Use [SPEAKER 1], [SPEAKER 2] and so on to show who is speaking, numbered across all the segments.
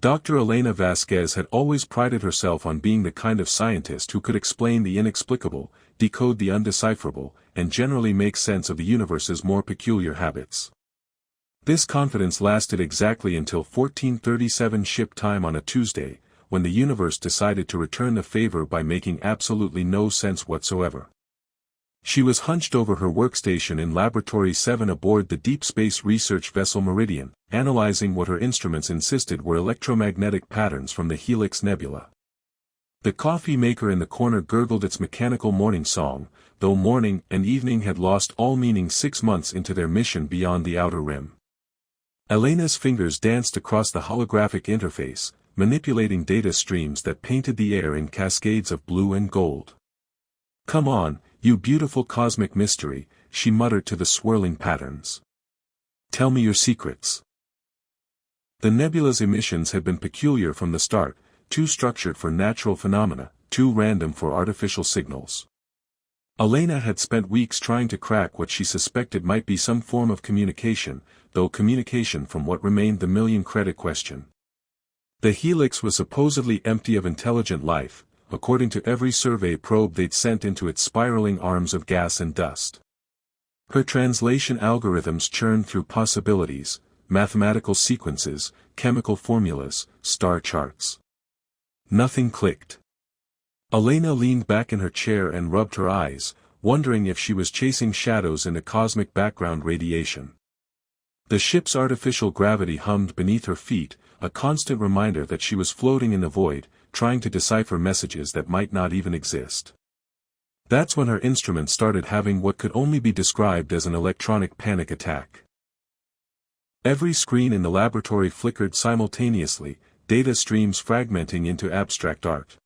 [SPEAKER 1] Dr. Elena Vasquez had always prided herself on being the kind of scientist who could explain the inexplicable, decode the undecipherable, and generally make sense of the universe's more peculiar habits. This confidence lasted exactly until 1437 ship time on a Tuesday, when the universe decided to return the favor by making absolutely no sense whatsoever. She was hunched over her workstation in Laboratory 7 aboard the deep space research vessel Meridian, analyzing what her instruments insisted were electromagnetic patterns from the Helix Nebula. The coffee maker in the corner gurgled its mechanical morning song, though morning and evening had lost all meaning 6 months into their mission beyond the outer rim. Elena's fingers danced across the holographic interface, manipulating data streams that painted the air in cascades of blue and gold. "Come on, you beautiful cosmic mystery," she muttered to the swirling patterns. "Tell me your secrets." The nebula's emissions had been peculiar from the start, too structured for natural phenomena, too random for artificial signals. Elena had spent weeks trying to crack what she suspected might be some form of communication, though communication from what remained the million-credit question. The Helix was supposedly empty of intelligent life, according to every survey probe they'd sent into its spiraling arms of gas and dust. Her translation algorithms churned through possibilities, mathematical sequences, chemical formulas, star charts. Nothing clicked. Elena leaned back in her chair and rubbed her eyes, wondering if she was chasing shadows in the cosmic background radiation. The ship's artificial gravity hummed beneath her feet, a constant reminder that she was floating in the void, trying to decipher messages that might not even exist. That's when her instrument started having what could only be described as an electronic panic attack. Every screen in the laboratory flickered simultaneously, data streams fragmenting into abstract art.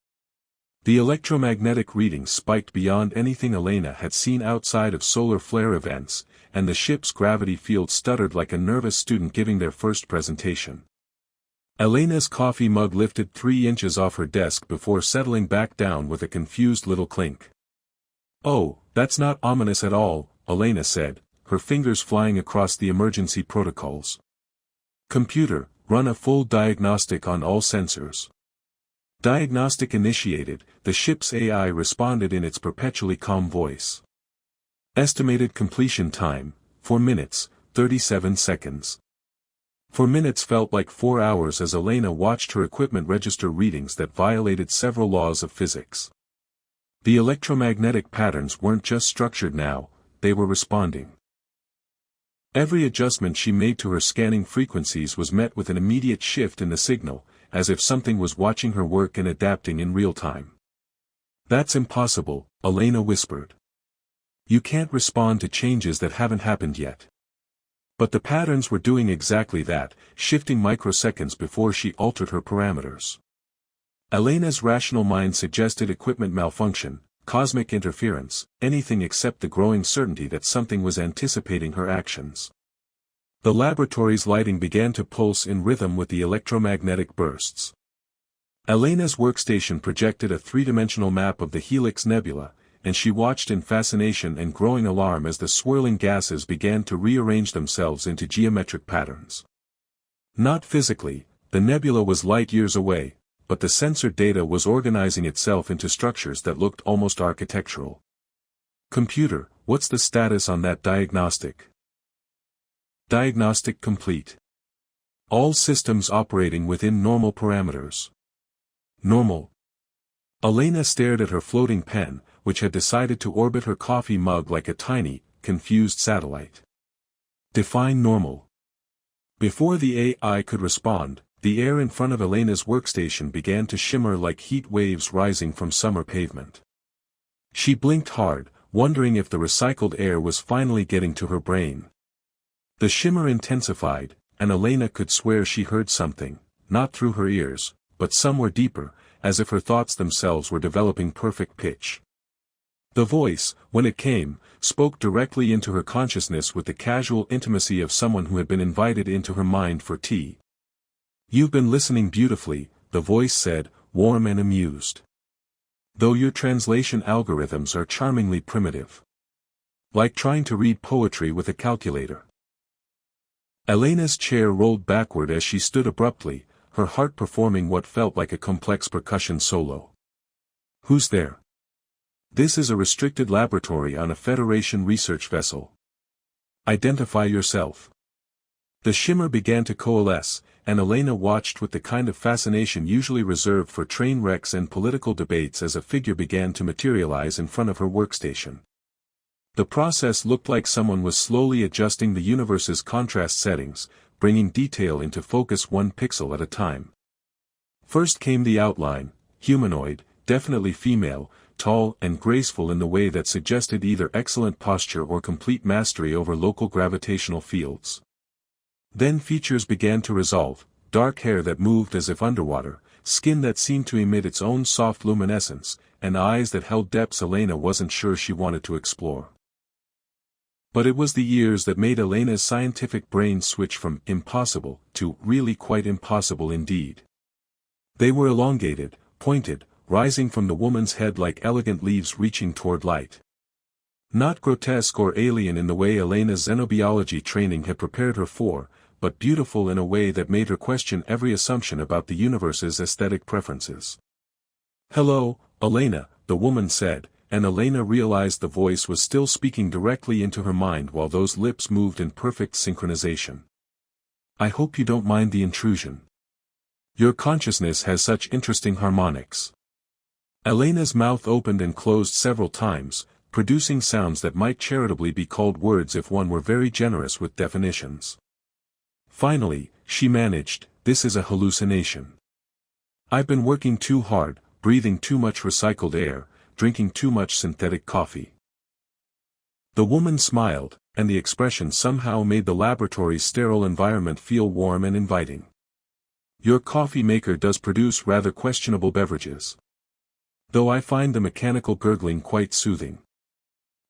[SPEAKER 1] The electromagnetic readings spiked beyond anything Elena had seen outside of solar flare events, and the ship's gravity field stuttered like a nervous student giving their first presentation. Elena's coffee mug lifted 3 inches off her desk before settling back down with a confused little clink. "Oh, that's not ominous at all," Elena said, her fingers flying across the emergency protocols. "Computer, run a full diagnostic on all sensors." Diagnostic initiated, the ship's AI responded in its perpetually calm voice. Estimated completion time, 4 minutes, 37 seconds. 4 minutes felt like 4 hours as Elena watched her equipment register readings that violated several laws of physics. The electromagnetic patterns weren't just structured now, they were responding. Every adjustment she made to her scanning frequencies was met with an immediate shift in the signal, as if something was watching her work and adapting in real time. "That's impossible," Elena whispered. "You can't respond to changes that haven't happened yet." But the patterns were doing exactly that, shifting microseconds before she altered her parameters. Elena's rational mind suggested equipment malfunction, cosmic interference, anything except the growing certainty that something was anticipating her actions. The laboratory's lighting began to pulse in rhythm with the electromagnetic bursts. Elena's workstation projected a 3-dimensional map of the Helix Nebula, and she watched in fascination and growing alarm as the swirling gases began to rearrange themselves into geometric patterns. Not physically, the nebula was light years away, but the sensor data was organizing itself into structures that looked almost architectural. "Computer, what's the status on that diagnostic?" "Diagnostic complete. All systems operating within normal parameters." "Normal?" Elena stared at her floating pen, which had decided to orbit her coffee mug like a tiny, confused satellite. "Define normal." Before the AI could respond, the air in front of Elena's workstation began to shimmer like heat waves rising from summer pavement. She blinked hard, wondering if the recycled air was finally getting to her brain. The shimmer intensified, and Elena could swear she heard something, not through her ears, but somewhere deeper, as if her thoughts themselves were developing perfect pitch. The voice, when it came, spoke directly into her consciousness with the casual intimacy of someone who had been invited into her mind for tea. "You've been listening beautifully," the voice said, warm and amused. "Though your translation algorithms are charmingly primitive. Like trying to read poetry with a calculator." Elena's chair rolled backward as she stood abruptly, her heart performing what felt like a complex percussion solo. "Who's there?" "This is a restricted laboratory on a Federation research vessel. Identify yourself." The shimmer began to coalesce, and Elena watched with the kind of fascination usually reserved for train wrecks and political debates as a figure began to materialize in front of her workstation. The process looked like someone was slowly adjusting the universe's contrast settings, bringing detail into focus one pixel at a time. First came the outline, humanoid, definitely female, tall and graceful in the way that suggested either excellent posture or complete mastery over local gravitational fields. Then features began to resolve, dark hair that moved as if underwater, skin that seemed to emit its own soft luminescence, and eyes that held depths Elena wasn't sure she wanted to explore. But it was the years that made Elena's scientific brain switch from impossible to really quite impossible indeed. They were elongated, pointed, rising from the woman's head like elegant leaves reaching toward light. Not grotesque or alien in the way Elena's xenobiology training had prepared her for, but beautiful in a way that made her question every assumption about the universe's aesthetic preferences. "Hello, Elena," the woman said, and Elena realized the voice was still speaking directly into her mind while those lips moved in perfect synchronization. "I hope you don't mind the intrusion. Your consciousness has such interesting harmonics." Elena's mouth opened and closed several times, producing sounds that might charitably be called words if one were very generous with definitions. Finally, she managed, "This is a hallucination. I've been working too hard, breathing too much recycled air, drinking too much synthetic coffee." The woman smiled, and the expression somehow made the laboratory's sterile environment feel warm and inviting. "Your coffee maker does produce rather questionable beverages. Though I find the mechanical gurgling quite soothing."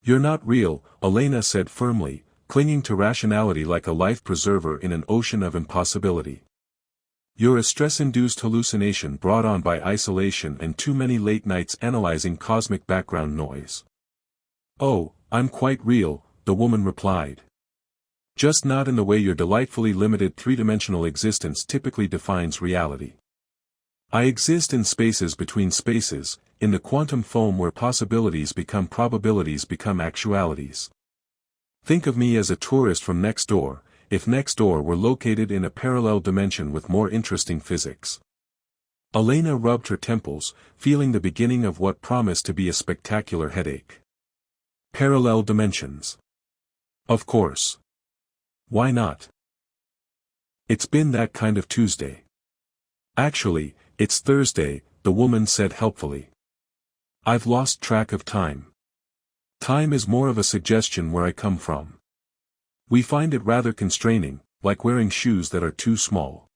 [SPEAKER 1] "You're not real," Elena said firmly, clinging to rationality like a life preserver in an ocean of impossibility. "You're a stress-induced hallucination brought on by isolation and too many late nights analyzing cosmic background noise." "Oh, I'm quite real," the woman replied. "Just not in the way your delightfully limited three-dimensional existence typically defines reality. I exist in spaces between spaces, in the quantum foam where possibilities become probabilities become actualities. Think of me as a tourist from next door, if next door were located in a parallel dimension with more interesting physics." Elena rubbed her temples, feeling the beginning of what promised to be a spectacular headache. Parallel dimensions. Of course. Why not? It's been that kind of Tuesday. Actually, it's Thursday, the woman said helpfully. I've lost track of time. Time is more of a suggestion where I come from. We find it rather constraining, like wearing shoes that are too small.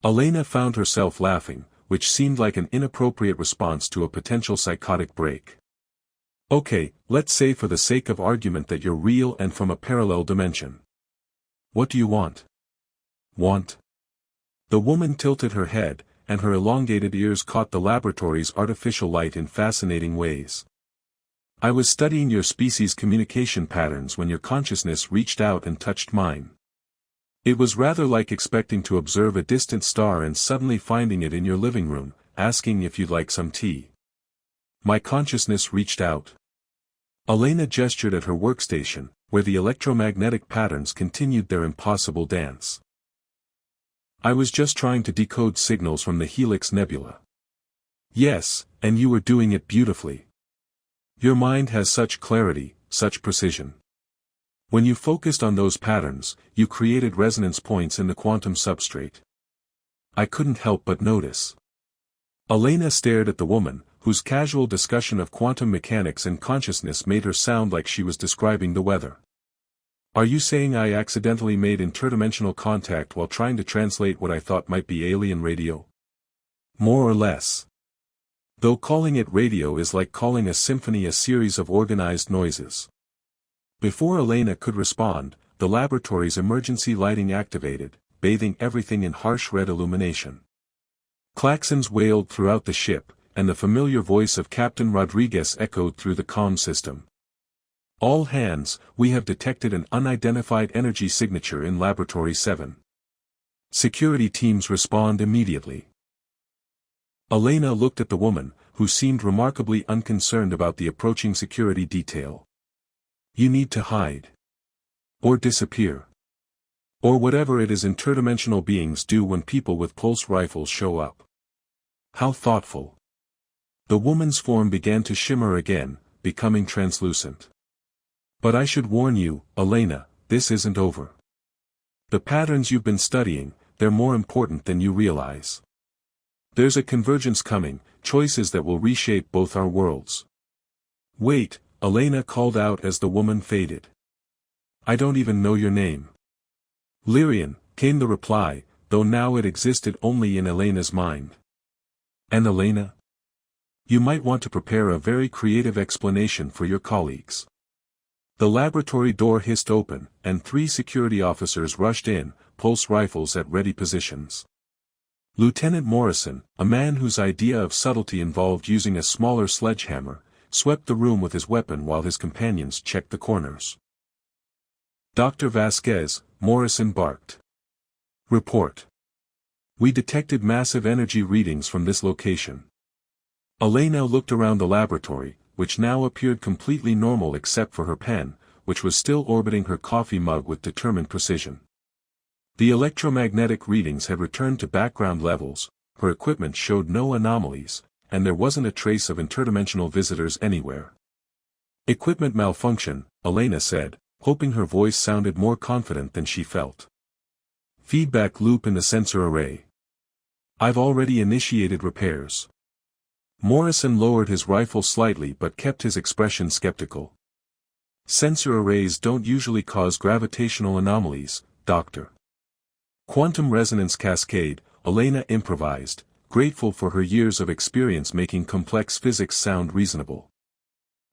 [SPEAKER 1] Elena found herself laughing, which seemed like an inappropriate response to a potential psychotic break. Okay, let's say for the sake of argument that you're real and from a parallel dimension. What do you want? Want? The woman tilted her head, and her elongated ears caught the laboratory's artificial light in fascinating ways. I was studying your species' communication patterns when your consciousness reached out and touched mine. It was rather like expecting to observe a distant star and suddenly finding it in your living room, asking if you'd like some tea. My consciousness reached out. Elena gestured at her workstation, where the electromagnetic patterns continued their impossible dance. I was just trying to decode signals from the Helix Nebula. Yes, and you were doing it beautifully. Your mind has such clarity, such precision. When you focused on those patterns, you created resonance points in the quantum substrate. I couldn't help but notice. Elena stared at the woman, whose casual discussion of quantum mechanics and consciousness made her sound like she was describing the weather. Are you saying I accidentally made interdimensional contact while trying to translate what I thought might be alien radio? More or less. Though calling it radio is like calling a symphony a series of organized noises. Before Elena could respond, the laboratory's emergency lighting activated, bathing everything in harsh red illumination. Klaxons wailed throughout the ship, and the familiar voice of Captain Rodriguez echoed through the comm system. All hands, we have detected an unidentified energy signature in Laboratory 7. Security teams respond immediately. Elena looked at the woman, who seemed remarkably unconcerned about the approaching security detail. You need to hide. Or disappear. Or whatever it is interdimensional beings do when people with pulse rifles show up. How thoughtful. The woman's form began to shimmer again, becoming translucent. But I should warn you, Elena, this isn't over. The patterns you've been studying, they're more important than you realize. There's a convergence coming, choices that will reshape both our worlds. Wait, Elena called out as the woman faded. I don't even know your name. Lyrian, came the reply, though now it existed only in Elena's mind. And Elena? You might want to prepare a very creative explanation for your colleagues. The laboratory door hissed open, and 3 security officers rushed in, pulse rifles at ready positions. Lieutenant Morrison, a man whose idea of subtlety involved using a smaller sledgehammer, swept the room with his weapon while his companions checked the corners. Dr. Vasquez, Morrison barked. Report. We detected massive energy readings from this location. Elena looked around the laboratory, which now appeared completely normal except for her pen, which was still orbiting her coffee mug with determined precision. The electromagnetic readings had returned to background levels, her equipment showed no anomalies, and there wasn't a trace of interdimensional visitors anywhere. Equipment malfunction, Elena said, hoping her voice sounded more confident than she felt. Feedback loop in the sensor array. I've already initiated repairs. Morrison lowered his rifle slightly but kept his expression skeptical. Sensor arrays don't usually cause gravitational anomalies, Doctor. Quantum resonance cascade, Elena improvised, grateful for her years of experience making complex physics sound reasonable.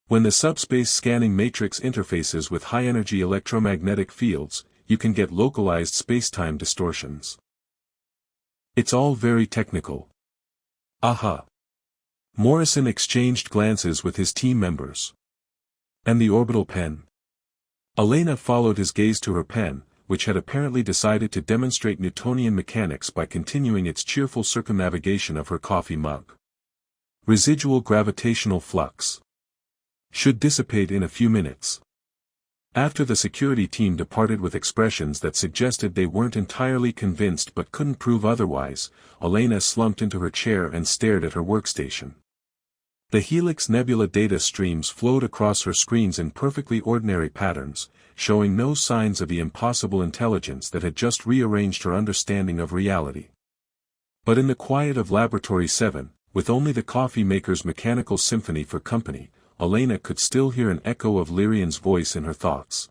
[SPEAKER 1] When the subspace scanning matrix interfaces with high-energy electromagnetic fields, you can get localized spacetime distortions. It's all very technical. Aha. Morrison exchanged glances with his team members. And the orbital pen? Elena followed his gaze to her pen, which had apparently decided to demonstrate Newtonian mechanics by continuing its cheerful circumnavigation of her coffee mug. Residual gravitational flux. Should dissipate in a few minutes. After the security team departed with expressions that suggested they weren't entirely convinced but couldn't prove otherwise, Elena slumped into her chair and stared at her workstation. The Helix Nebula data streams flowed across her screens in perfectly ordinary patterns, showing no signs of the impossible intelligence that had just rearranged her understanding of reality. But in the quiet of Laboratory 7, with only the coffee maker's mechanical symphony for company, Elena could still hear an echo of Lyrian's voice in her thoughts.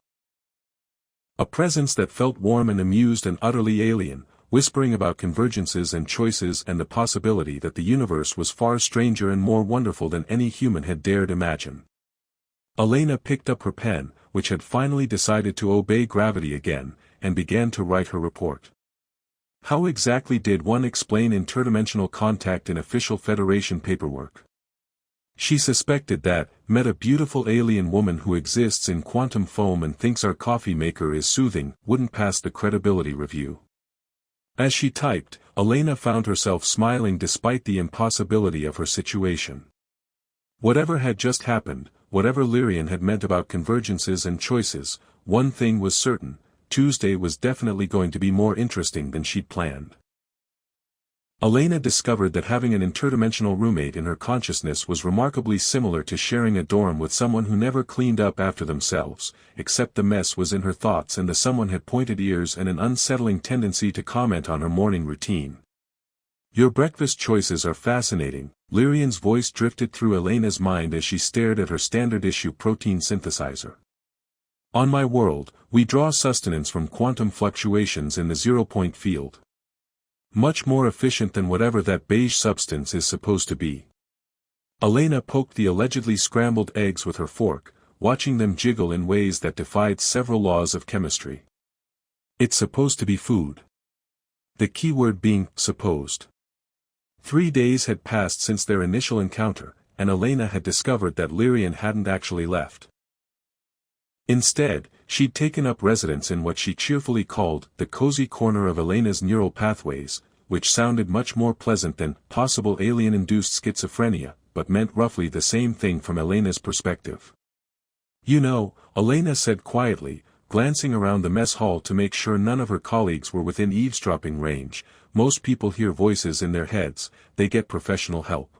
[SPEAKER 1] A presence that felt warm and amused and utterly alien, whispering about convergences and choices and the possibility that the universe was far stranger and more wonderful than any human had dared imagine. Elena picked up her pen, which had finally decided to obey gravity again, and began to write her report. How exactly did one explain interdimensional contact in official Federation paperwork? She suspected that, met a beautiful alien woman who exists in quantum foam and thinks our coffee maker is soothing, wouldn't pass the credibility review. As she typed, Elena found herself smiling despite the impossibility of her situation. Whatever had just happened, whatever Lyrian had meant about convergences and choices, one thing was certain: Tuesday was definitely going to be more interesting than she'd planned. Elena discovered that having an interdimensional roommate in her consciousness was remarkably similar to sharing a dorm with someone who never cleaned up after themselves, except the mess was in her thoughts and the someone had pointed ears and an unsettling tendency to comment on her morning routine. Your breakfast choices are fascinating, Lyrian's voice drifted through Elena's mind as she stared at her standard-issue protein synthesizer. On my world, we draw sustenance from quantum fluctuations in the zero-point field. Much more efficient than whatever that beige substance is supposed to be. Elena poked the allegedly scrambled eggs with her fork, watching them jiggle in ways that defied several laws of chemistry. It's supposed to be food. The keyword being supposed. 3 days had passed since their initial encounter, and Elena had discovered that Lyrian hadn't actually left. Instead, she'd taken up residence in what she cheerfully called the cozy corner of Elena's neural pathways, which sounded much more pleasant than possible alien-induced schizophrenia, but meant roughly the same thing from Elena's perspective. "You know," Elena said quietly, glancing around the mess hall to make sure none of her colleagues were within eavesdropping range, "most people hear voices in their heads, they get professional help.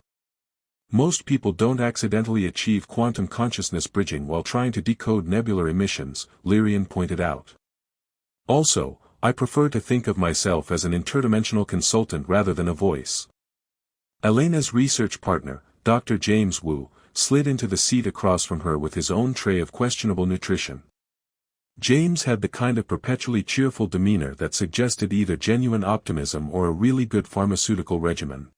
[SPEAKER 1] Most people don't accidentally achieve quantum consciousness bridging while trying to decode nebular emissions," Lyrian pointed out. "Also, I prefer to think of myself as an interdimensional consultant rather than a voice." Elena's research partner, Dr. James Wu, slid into the seat across from her with his own tray of questionable nutrition. James had the kind of perpetually cheerful demeanor that suggested either genuine optimism or a really good pharmaceutical regimen.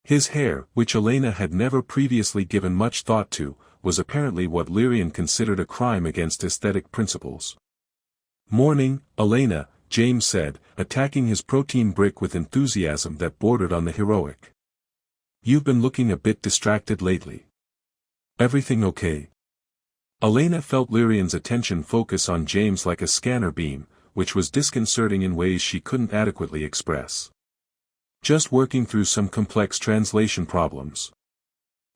[SPEAKER 1] His hair, which Elena had never previously given much thought to, was apparently what Lyrian considered a crime against aesthetic principles. "Morning, Elena," James said, attacking his protein brick with enthusiasm that bordered on the heroic. "You've been looking a bit distracted lately. Everything okay?" Elena felt Lyrian's attention focus on James like a scanner beam, which was disconcerting in ways she couldn't adequately express. "Just working through some complex translation problems.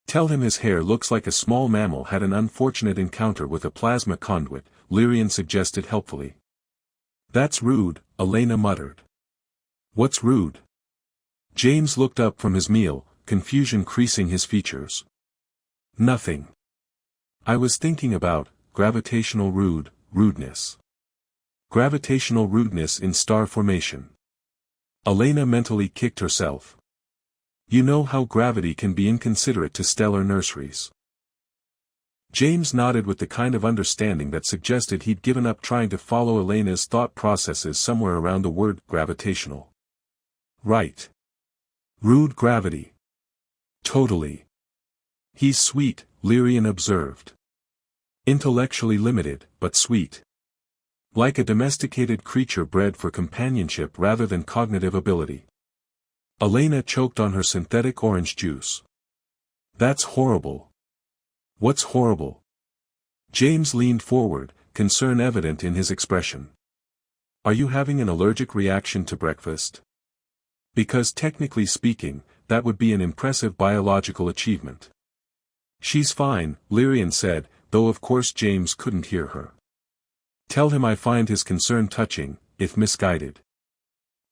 [SPEAKER 1] Tell him his hair looks like a small mammal had an unfortunate encounter with a plasma conduit," Lyrian suggested helpfully. "That's rude," Elena muttered. "What's rude?" James looked up from his meal, confusion creasing his features. "Nothing. I was thinking about gravitational rudeness. Gravitational rudeness in star formation." Elena mentally kicked herself. "You know how gravity can be inconsiderate to stellar nurseries." James nodded with the kind of understanding that suggested he'd given up trying to follow Elena's thought processes somewhere around the word gravitational. "Right. Rude gravity. Totally. He's sweet," Lyrian observed. "Intellectually limited, but sweet. Like a domesticated creature bred for companionship rather than cognitive ability." Elena choked on her synthetic orange juice. "That's horrible." "What's horrible?" James leaned forward, concern evident in his expression. "Are you having an allergic reaction to breakfast? Because technically speaking, that would be an impressive biological achievement." "She's fine," Lyrian said, though of course James couldn't hear her. "Tell him I find his concern touching, if misguided."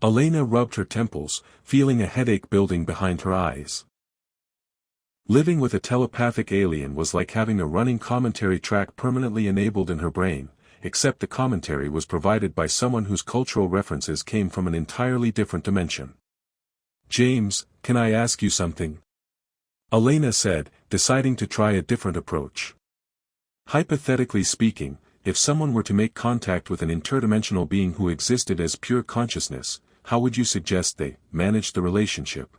[SPEAKER 1] Elena rubbed her temples, feeling a headache building behind her eyes. Living with a telepathic alien was like having a running commentary track permanently enabled in her brain, except the commentary was provided by someone whose cultural references came from an entirely different dimension. "James, can I ask you something?" Elena said, deciding to try a different approach. "Hypothetically speaking, if someone were to make contact with an interdimensional being who existed as pure consciousness, how would you suggest they manage the relationship?"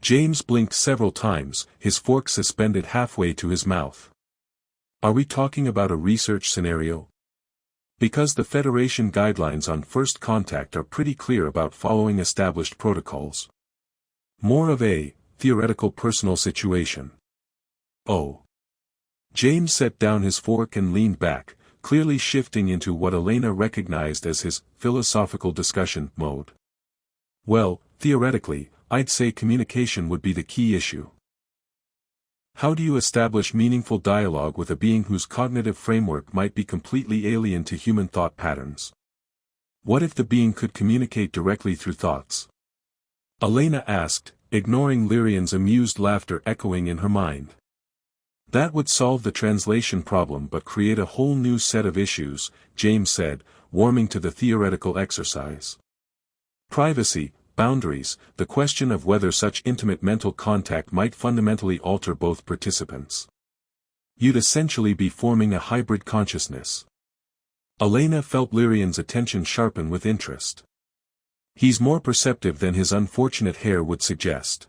[SPEAKER 1] James blinked several times, his fork suspended halfway to his mouth. "Are we talking about a research scenario? Because the Federation guidelines on first contact are pretty clear about following established protocols. More of a theoretical personal situation." "Oh." James set down his fork and leaned back, clearly shifting into what Elena recognized as his philosophical discussion mode. "Well, theoretically, I'd say communication would be the key issue. How do you establish meaningful dialogue with a being whose cognitive framework might be completely alien to human thought patterns? What if the being could communicate directly through thoughts?" Elena asked, ignoring Lyrian's amused laughter echoing in her mind. "That would solve the translation problem but create a whole new set of issues," James said, warming to the theoretical exercise. "Privacy, boundaries, the question of whether such intimate mental contact might fundamentally alter both participants. You'd essentially be forming a hybrid consciousness." Elena felt Lyrian's attention sharpen with interest. "He's more perceptive than his unfortunate hair would suggest."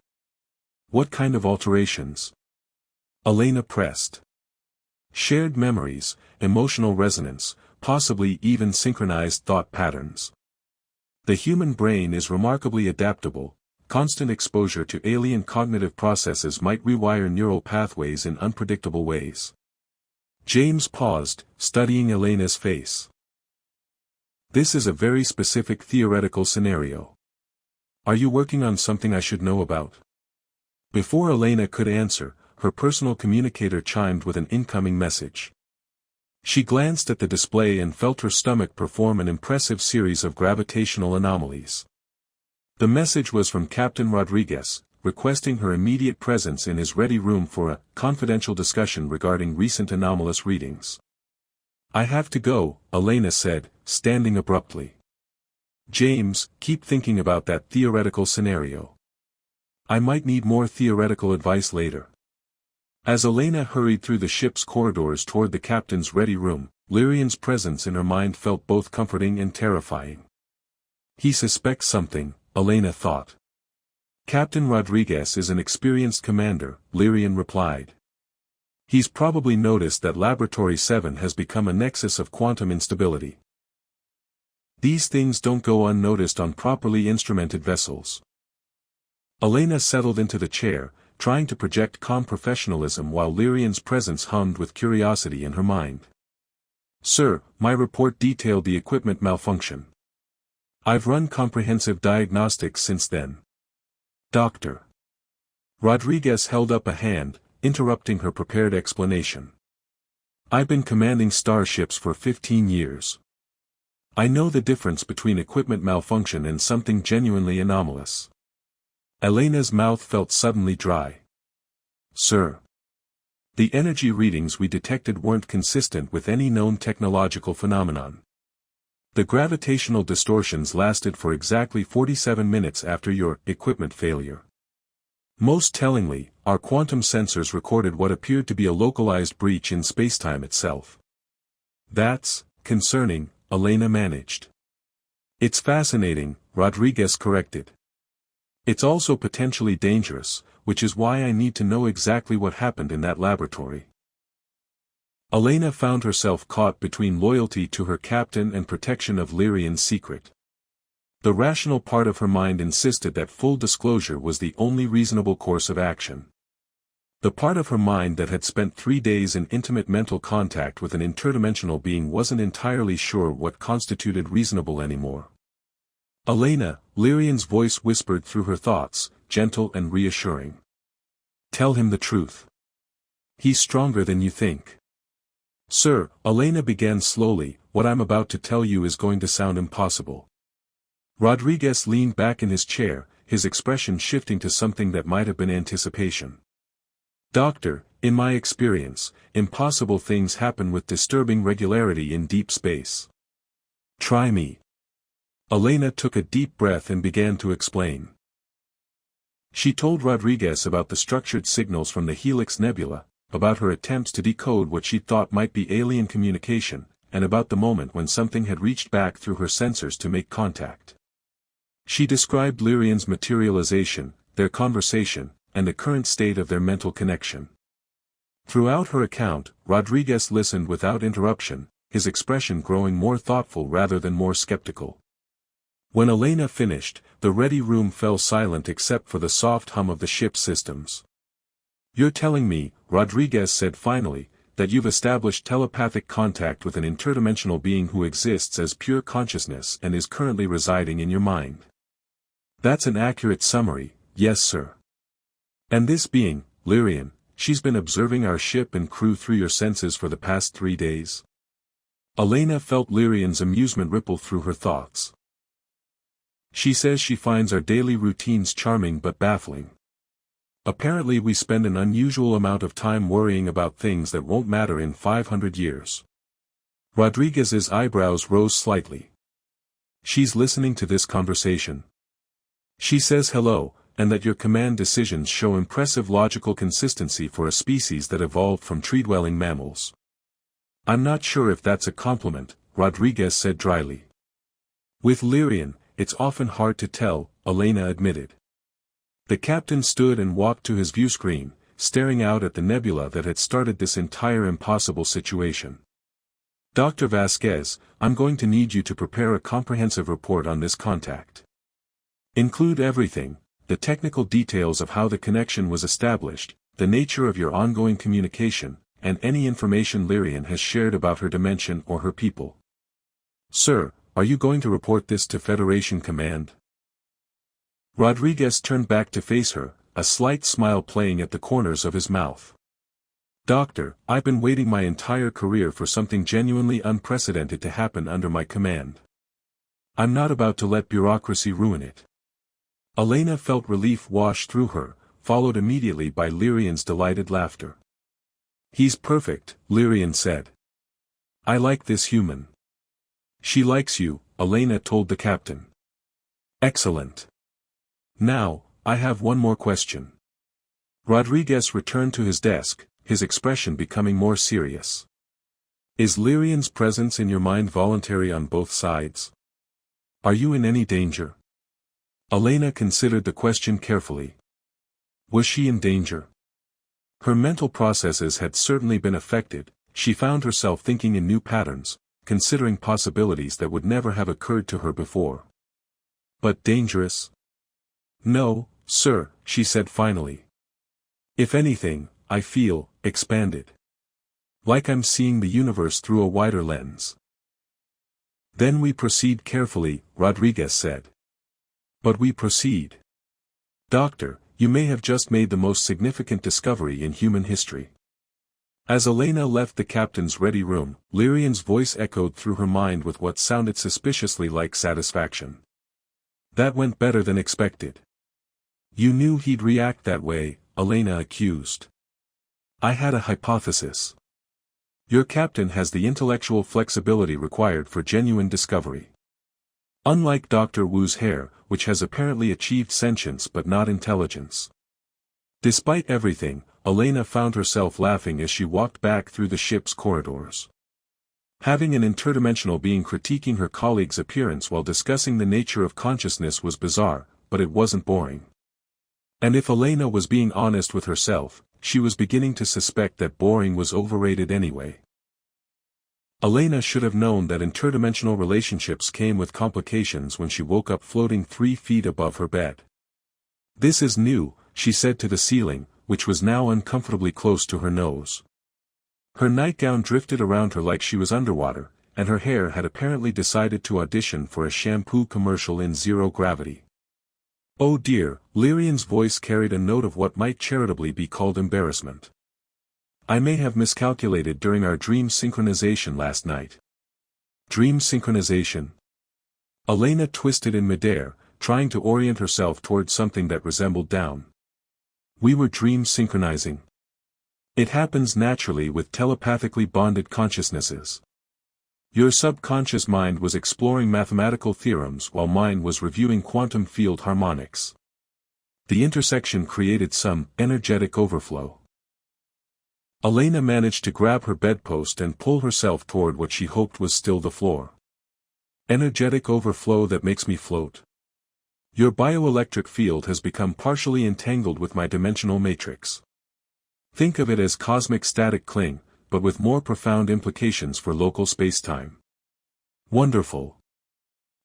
[SPEAKER 1] "What kind of alterations?" Elena pressed. "Shared memories, emotional resonance, possibly even synchronized thought patterns. The human brain is remarkably adaptable. Constant exposure to alien cognitive processes might rewire neural pathways in unpredictable ways. James paused, studying Elena's face. This is a very specific theoretical scenario. Are you working on something I should know about? Before Elena could answer, her personal communicator chimed with an incoming message. She glanced at the display and felt her stomach perform an impressive series of gravitational anomalies. The message was from Captain Rodriguez, requesting her immediate presence in his ready room for a confidential discussion regarding recent anomalous readings. I have to go, Elena said, standing abruptly. James, keep thinking about that theoretical scenario. I might need more theoretical advice later. As Elena hurried through the ship's corridors toward the captain's ready room, Lyrian's presence in her mind felt both comforting and terrifying. He suspects something, Elena thought. Captain Rodriguez is an experienced commander, Lyrian replied. He's probably noticed that Laboratory 7 has become a nexus of quantum instability. These things don't go unnoticed on properly instrumented vessels. Elena settled into the chair, trying to project calm professionalism while Lyrian's presence hummed with curiosity in her mind. Sir, my report detailed the equipment malfunction. I've run comprehensive diagnostics since then. Doctor. Rodriguez held up a hand, interrupting her prepared explanation. I've been commanding starships for 15 years. I know the difference between equipment malfunction and something genuinely anomalous. Elena's mouth felt suddenly dry. Sir. The energy readings we detected weren't consistent with any known technological phenomenon. The gravitational distortions lasted for exactly 47 minutes after your equipment failure. Most tellingly, our quantum sensors recorded what appeared to be a localized breach in spacetime itself. That's concerning, Elena managed. It's fascinating, Rodriguez corrected. It's also potentially dangerous, which is why I need to know exactly what happened in that laboratory. Elena found herself caught between loyalty to her captain and protection of Lyrian's secret. The rational part of her mind insisted that full disclosure was the only reasonable course of action. The part of her mind that had spent 3 days in intimate mental contact with an interdimensional being wasn't entirely sure what constituted reasonable anymore. Elena, Lyrian's voice whispered through her thoughts, gentle and reassuring. Tell him the truth. He's stronger than you think. Sir, Elena began slowly, what I'm about to tell you is going to sound impossible. Rodriguez leaned back in his chair, his expression shifting to something that might have been anticipation. Doctor, in my experience, impossible things happen with disturbing regularity in deep space. Try me. Elena took a deep breath and began to explain. She told Rodriguez about the structured signals from the Helix Nebula, about her attempts to decode what she thought might be alien communication, and about the moment when something had reached back through her sensors to make contact. She described Lyrian's materialization, their conversation, and the current state of their mental connection. Throughout her account, Rodriguez listened without interruption, his expression growing more thoughtful rather than more skeptical. When Elena finished, the ready room fell silent except for the soft hum of the ship's systems. You're telling me, Rodriguez said finally, that you've established telepathic contact with an interdimensional being who exists as pure consciousness and is currently residing in your mind. That's an accurate summary, yes sir. And this being, Lyrian, she's been observing our ship and crew through your senses for the past 3 days? Elena felt Lyrian's amusement ripple through her thoughts. She says she finds our daily routines charming but baffling. Apparently we spend an unusual amount of time worrying about things that won't matter in 500 years. Rodriguez's eyebrows rose slightly. She's listening to this conversation. She says hello, and that your command decisions show impressive logical consistency for a species that evolved from tree-dwelling mammals. I'm not sure if that's a compliment, Rodriguez said dryly. With Lyrian, it's often hard to tell, Elena admitted. The captain stood and walked to his view screen, staring out at the nebula that had started this entire impossible situation. Dr. Vasquez, I'm going to need you to prepare a comprehensive report on this contact. Include everything, the technical details of how the connection was established, the nature of your ongoing communication, and any information Lyrian has shared about her dimension or her people. Sir, are you going to report this to Federation Command? Rodriguez turned back to face her, a slight smile playing at the corners of his mouth. Doctor, I've been waiting my entire career for something genuinely unprecedented to happen under my command. I'm not about to let bureaucracy ruin it. Elena felt relief wash through her, followed immediately by Lyrian's delighted laughter. He's perfect, Lyrian said. I like this human. She likes you, Elena told the captain. Excellent. Now, I have one more question. Rodriguez returned to his desk, his expression becoming more serious. Is Lyrian's presence in your mind voluntary on both sides? Are you in any danger? Elena considered the question carefully. Was she in danger? Her mental processes had certainly been affected. She found herself thinking in new patterns, considering possibilities that would never have occurred to her before. But dangerous? No, sir, she said finally. If anything, I feel expanded. Like I'm seeing the universe through a wider lens. Then we proceed carefully, Rodriguez said. But we proceed. Doctor, you may have just made the most significant discovery in human history. As Elena left the captain's ready room, Lyrian's voice echoed through her mind with what sounded suspiciously like satisfaction. That went better than expected. You knew he'd react that way, Elena accused. I had a hypothesis. Your captain has the intellectual flexibility required for genuine discovery. Unlike Dr. Wu's hair, which has apparently achieved sentience but not intelligence. Despite everything, Elena found herself laughing as she walked back through the ship's corridors. Having an interdimensional being critiquing her colleague's appearance while discussing the nature of consciousness was bizarre, but it wasn't boring. And if Elena was being honest with herself, she was beginning to suspect that boring was overrated anyway. Elena should have known that interdimensional relationships came with complications when she woke up floating 3 feet above her bed. This is new, she said to the ceiling, which was now uncomfortably close to her nose. Her nightgown drifted around her like she was underwater, and her hair had apparently decided to audition for a shampoo commercial in zero gravity. Oh dear, Lyrian's voice carried a note of what might charitably be called embarrassment. I may have miscalculated during our dream synchronization last night. Dream synchronization? Elena twisted in midair, trying to orient herself towards something that resembled down. We were dream synchronizing. It happens naturally with telepathically bonded consciousnesses. Your subconscious mind was exploring mathematical theorems while mine was reviewing quantum field harmonics. The intersection created some energetic overflow. Elena managed to grab her bedpost and pull herself toward what she hoped was still the floor. Energetic overflow that makes me float. Your bioelectric field has become partially entangled with my dimensional matrix. Think of it as cosmic static cling, but with more profound implications for local spacetime. Wonderful.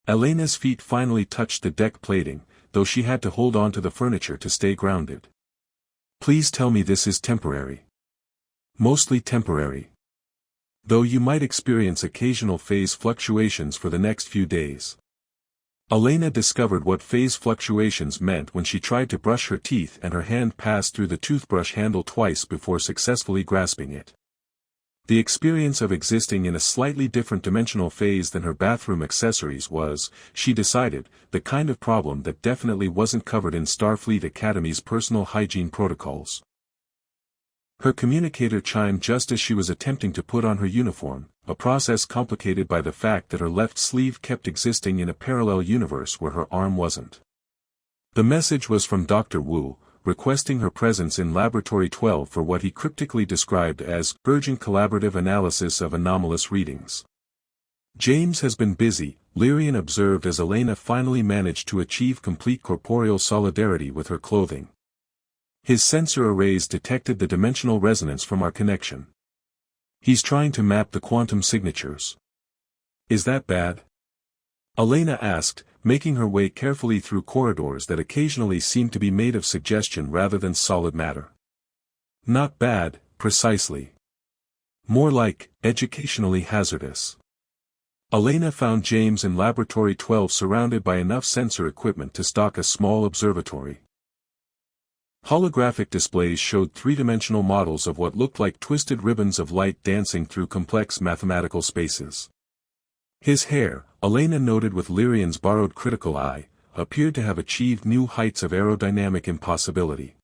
[SPEAKER 1] Elena's feet finally touched the deck plating, though she had to hold on to the furniture to stay grounded. Please tell me this is temporary. Mostly temporary. Though you might experience occasional phase fluctuations for the next few days. Elena discovered what phase fluctuations meant when she tried to brush her teeth and her hand passed through the toothbrush handle twice before successfully grasping it. The experience of existing in a slightly different dimensional phase than her bathroom accessories was, she decided, the kind of problem that definitely wasn't covered in Starfleet Academy's personal hygiene protocols. Her communicator chimed just as she was attempting to put on her uniform, a process complicated by the fact that her left sleeve kept existing in a parallel universe where her arm wasn't. The message was from Dr. Wu, requesting her presence in Laboratory 12 for what he cryptically described as urgent collaborative analysis of anomalous readings. James has been busy, Lyrian observed as Elena finally managed to achieve complete corporeal solidarity with her clothing. His sensor arrays detected the dimensional resonance from our connection. He's trying to map the quantum signatures. Is that bad? Elena asked, making her way carefully through corridors that occasionally seemed to be made of suggestion rather than solid matter. Not bad, precisely. More like, educationally hazardous. Elena found James in Laboratory 12 surrounded by enough sensor equipment to stock a small observatory. Holographic displays showed three-dimensional models of what looked like twisted ribbons of light dancing through complex mathematical spaces. His hair, Elena noted with Lyrian's borrowed critical eye, appeared to have achieved new heights of aerodynamic impossibility.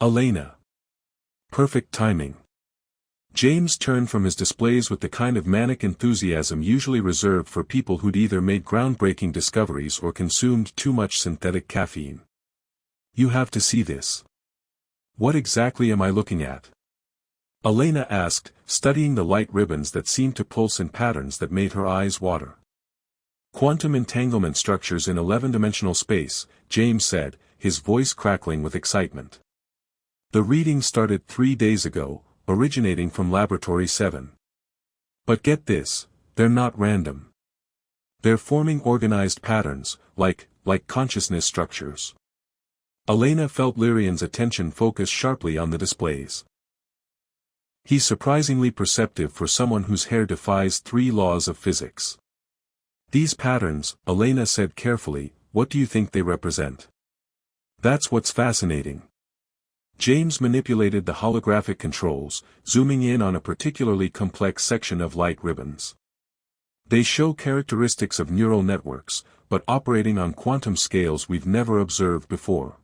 [SPEAKER 1] Elena. Perfect timing. James turned from his displays with the kind of manic enthusiasm usually reserved for people who'd either made groundbreaking discoveries or consumed too much synthetic caffeine. You have to see this. What exactly am I looking at? Elena asked, studying the light ribbons that seemed to pulse in patterns that made her eyes water. Quantum entanglement structures in 11-dimensional space, James said, his voice crackling with excitement. The reading started 3 days ago, originating from Laboratory 7. But get this, they're not random. They're forming organized patterns, like consciousness structures. Elena felt Lyrian's attention focus sharply on the displays. He's surprisingly perceptive for someone whose hair defies 3 laws of physics. These patterns, Elena said carefully, what do you think they represent? That's what's fascinating. James manipulated the holographic controls, zooming in on a particularly complex section of light ribbons. They show characteristics of neural networks, but operating on quantum scales we've never observed before.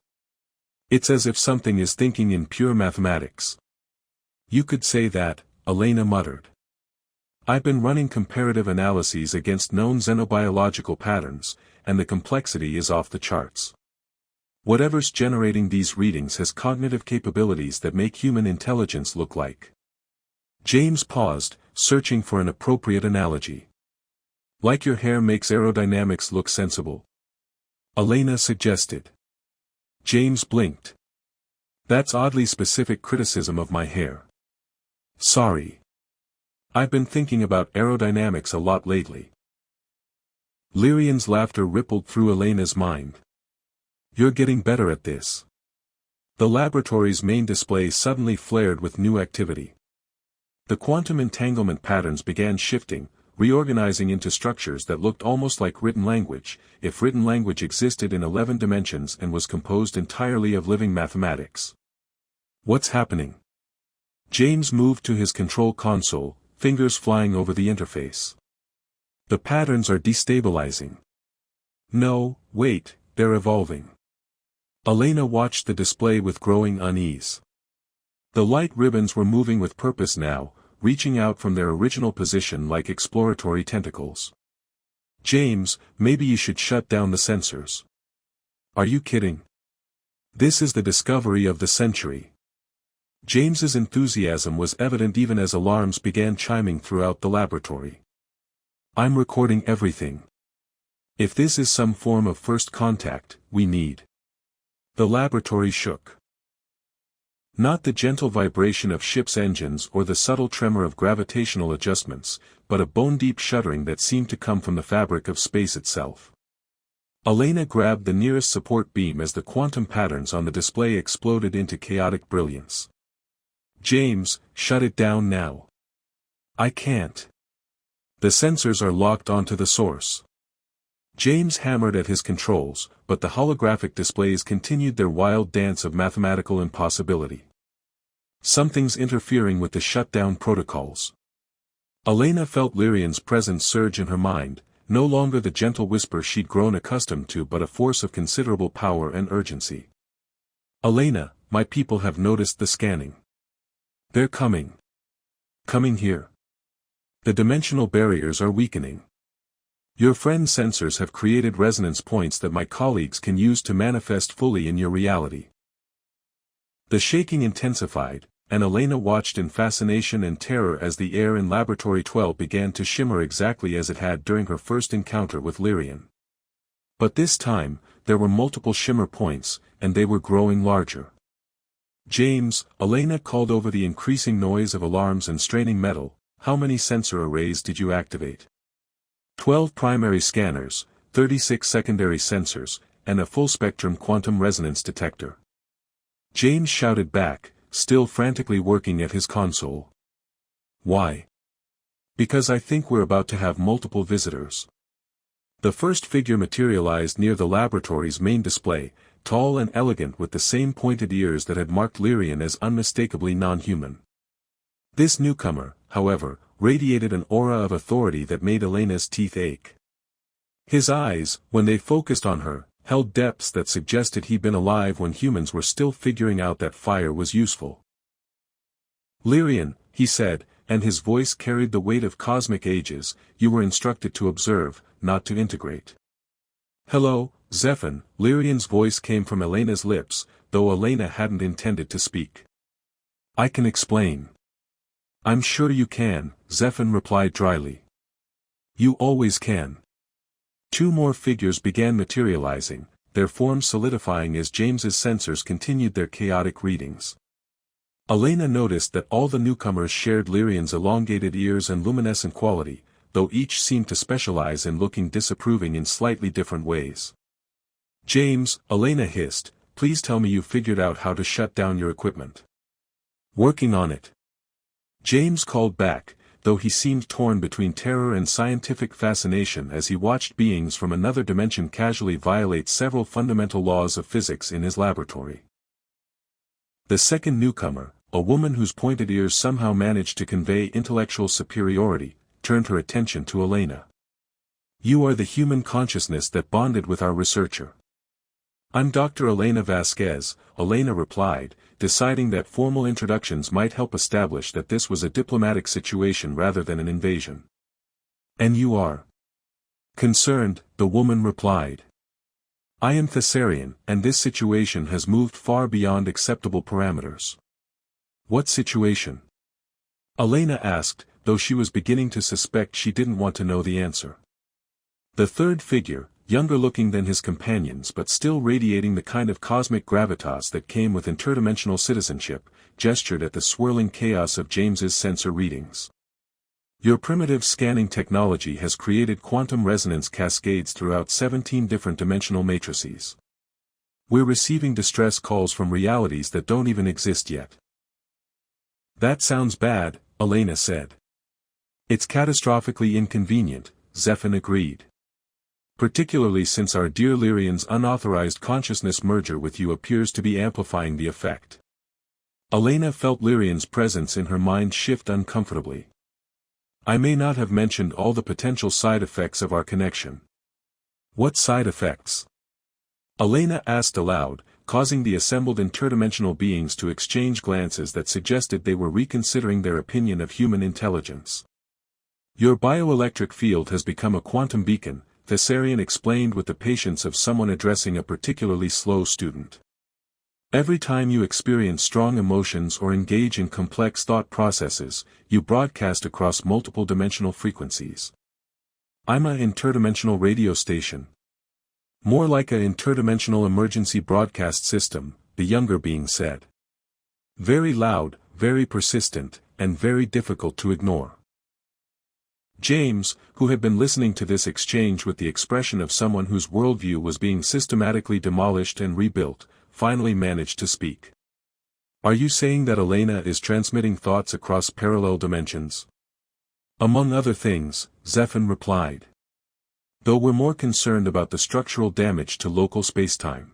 [SPEAKER 1] It's as if something is thinking in pure mathematics. You could say that, Elena muttered. I've been running comparative analyses against known xenobiological patterns, and the complexity is off the charts. Whatever's generating these readings has cognitive capabilities that make human intelligence look like. James paused, searching for an appropriate analogy. Like your hair makes aerodynamics look sensible. Elena suggested. James blinked. That's oddly specific criticism of my hair. Sorry. I've been thinking about aerodynamics a lot lately. Lyrian's laughter rippled through Elena's mind. You're getting better at this. The laboratory's main display suddenly flared with new activity. The quantum entanglement patterns began shifting, reorganizing into structures that looked almost like written language, if written language existed in 11 dimensions and was composed entirely of living mathematics. What's happening? James moved to his control console, fingers flying over the interface. The patterns are destabilizing. No, wait, they're evolving. Elena watched the display with growing unease. The light ribbons were moving with purpose now, reaching out from their original position like exploratory tentacles. James, maybe you should shut down the sensors. Are you kidding? This is the discovery of the century. James's enthusiasm was evident even as alarms began chiming throughout the laboratory. I'm recording everything. If this is some form of first contact, we need. The laboratory shook. Not the gentle vibration of ship's engines or the subtle tremor of gravitational adjustments, but a bone-deep shuddering that seemed to come from the fabric of space itself. Elena grabbed the nearest support beam as the quantum patterns on the display exploded into chaotic brilliance. James, shut it down now. I can't. The sensors are locked onto the source. James hammered at his controls, but the holographic displays continued their wild dance of mathematical impossibility. Something's interfering with the shutdown protocols. Elena felt Lyrian's presence surge in her mind, no longer the gentle whisper she'd grown accustomed to but a force of considerable power and urgency. Elena, my people have noticed the scanning. They're coming. Coming here. The dimensional barriers are weakening. Your friend's sensors have created resonance points that my colleagues can use to manifest fully in your reality. The shaking intensified, and Elena watched in fascination and terror as the air in Laboratory 12 began to shimmer exactly as it had during her first encounter with Lyrian. But this time, there were multiple shimmer points, and they were growing larger. James, Elena called over the increasing noise of alarms and straining metal, how many sensor arrays did you activate? 12 primary scanners, 36 secondary sensors, and a full-spectrum quantum resonance detector. James shouted back, still frantically working at his console. Why? Because I think we're about to have multiple visitors. The first figure materialized near the laboratory's main display, tall and elegant with the same pointed ears that had marked Lyrian as unmistakably non-human. This newcomer, however, radiated an aura of authority that made Elena's teeth ache. His eyes, when they focused on her, held depths that suggested he'd been alive when humans were still figuring out that fire was useful. "Lyrian," he said, and his voice carried the weight of cosmic ages, "you were instructed to observe, not to integrate." "Hello, Zephan," Lyrian's voice came from Elena's lips, though Elena hadn't intended to speak. "I can explain." "I'm sure you can," Zephan replied dryly. "You always can." Two more figures began materializing, their forms solidifying as James's sensors continued their chaotic readings. Elena noticed that all the newcomers shared Lyrian's elongated ears and luminescent quality, though each seemed to specialize in looking disapproving in slightly different ways. "James," Elena hissed, "please tell me you figured out how to shut down your equipment." "Working on it." James called back, though he seemed torn between terror and scientific fascination as he watched beings from another dimension casually violate several fundamental laws of physics in his laboratory. The second newcomer, a woman whose pointed ears somehow managed to convey intellectual superiority, turned her attention to Elena. "You are the human consciousness that bonded with our researcher." "I'm Dr. Elena Vasquez," Elena replied, deciding that formal introductions might help establish that this was a diplomatic situation rather than an invasion. "And you are?" "Concerned," the woman replied. "I am Thessarian, and this situation has moved far beyond acceptable parameters." "What situation?" Elena asked, though she was beginning to suspect she didn't want to know the answer. The third figure, younger looking than his companions but still radiating the kind of cosmic gravitas that came with interdimensional citizenship, gestured at the swirling chaos of James's sensor readings. "Your primitive scanning technology has created quantum resonance cascades throughout 17 different dimensional matrices. We're receiving distress calls from realities that don't even exist yet." "That sounds bad," Elena said. "It's catastrophically inconvenient," Zephan agreed. "Particularly since our dear Lyrian's unauthorized consciousness merger with you appears to be amplifying the effect." Elena felt Lyrian's presence in her mind shift uncomfortably. "I may not have mentioned all the potential side effects of our connection." "What side effects?" Elena asked aloud, causing the assembled interdimensional beings to exchange glances that suggested they were reconsidering their opinion of human intelligence. "Your bioelectric field has become a quantum beacon," Thessarian explained with the patience of someone addressing a particularly slow student. "Every time you experience strong emotions or engage in complex thought processes, you broadcast across multiple dimensional frequencies." "I'm an interdimensional radio station." "More like an interdimensional emergency broadcast system," the younger being said. "Very loud, very persistent, and very difficult to ignore." James, who had been listening to this exchange with the expression of someone whose worldview was being systematically demolished and rebuilt, finally managed to speak. "Are you saying that Elena is transmitting thoughts across parallel dimensions?" "Among other things," Zephan replied. "Though we're more concerned about the structural damage to local spacetime."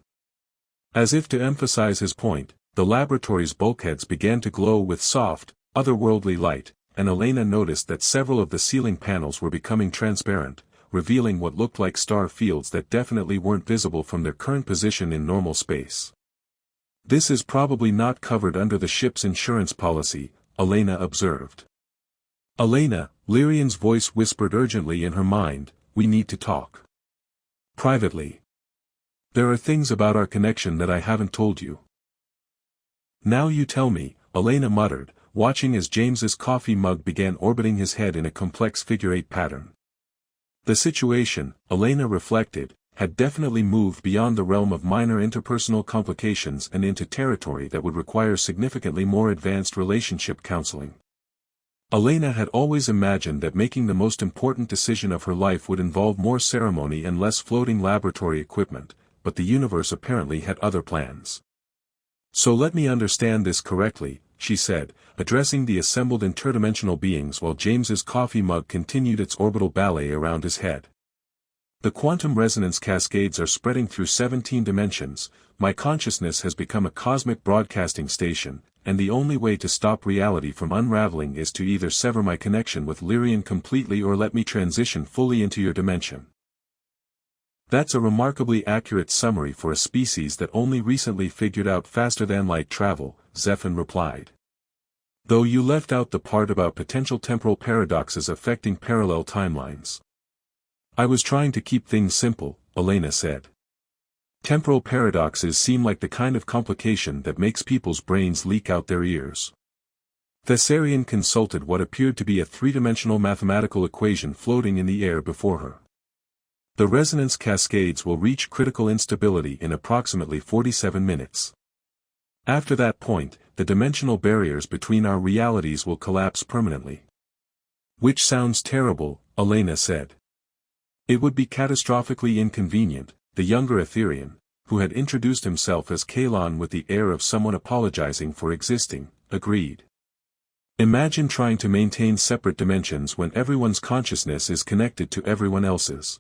[SPEAKER 1] As if to emphasize his point, the laboratory's bulkheads began to glow with soft, otherworldly light, and Elena noticed that several of the ceiling panels were becoming transparent, revealing what looked like star fields that definitely weren't visible from their current position in normal space. "This is probably not covered under the ship's insurance policy," Elena observed. "Elena," Lyrian's voice whispered urgently in her mind, "we need to talk. Privately. There are things about our connection that I haven't told you." "Now you tell me," Elena muttered, watching as James's coffee mug began orbiting his head in a complex figure-8 pattern. The situation, Elena reflected, had definitely moved beyond the realm of minor interpersonal complications and into territory that would require significantly more advanced relationship counseling. Elena had always imagined that making the most important decision of her life would involve more ceremony and less floating laboratory equipment, but the universe apparently had other plans. "So let me understand this correctly," she said, addressing the assembled interdimensional beings while James's coffee mug continued its orbital ballet around his head. The quantum resonance cascades are spreading through 17 dimensions. My consciousness has become a cosmic broadcasting station, and the only way to stop reality from unraveling is to either sever my connection with Lyrian completely or let me transition fully into your dimension. That's a remarkably accurate summary for a species that only recently figured out faster-than-light travel, Zephan replied. Though you left out the part about potential temporal paradoxes affecting parallel timelines. I was trying to keep things simple, Elena said. Temporal paradoxes seem like the kind of complication that makes people's brains leak out their ears. Thessarian consulted what appeared to be a three-dimensional mathematical equation floating in the air before her. The resonance cascades will reach critical instability in approximately 47 minutes. After that point, the dimensional barriers between our realities will collapse permanently. Which sounds terrible, Elena said. It would be catastrophically inconvenient, the younger Etherian, who had introduced himself as Kalon with the air of someone apologizing for existing, agreed. Imagine trying to maintain separate dimensions when everyone's consciousness is connected to everyone else's.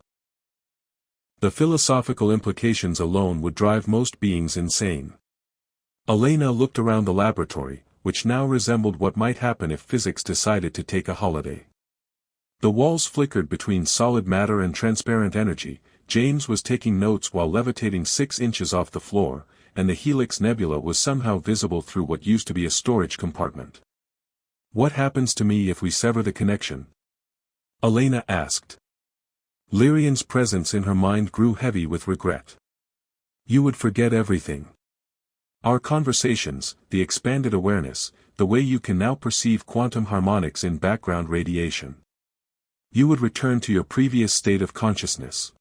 [SPEAKER 1] The philosophical implications alone would drive most beings insane. Elena looked around the laboratory, which now resembled what might happen if physics decided to take a holiday. The walls flickered between solid matter and transparent energy. James was taking notes while levitating 6 inches off the floor, and the Helix Nebula was somehow visible through what used to be a storage compartment. What happens to me if we sever the connection? Elena asked. Lyrian's presence in her mind grew heavy with regret. You would forget everything. Our conversations, the expanded awareness, the way you can now perceive quantum harmonics in background radiation. You would return to your previous state of consciousness.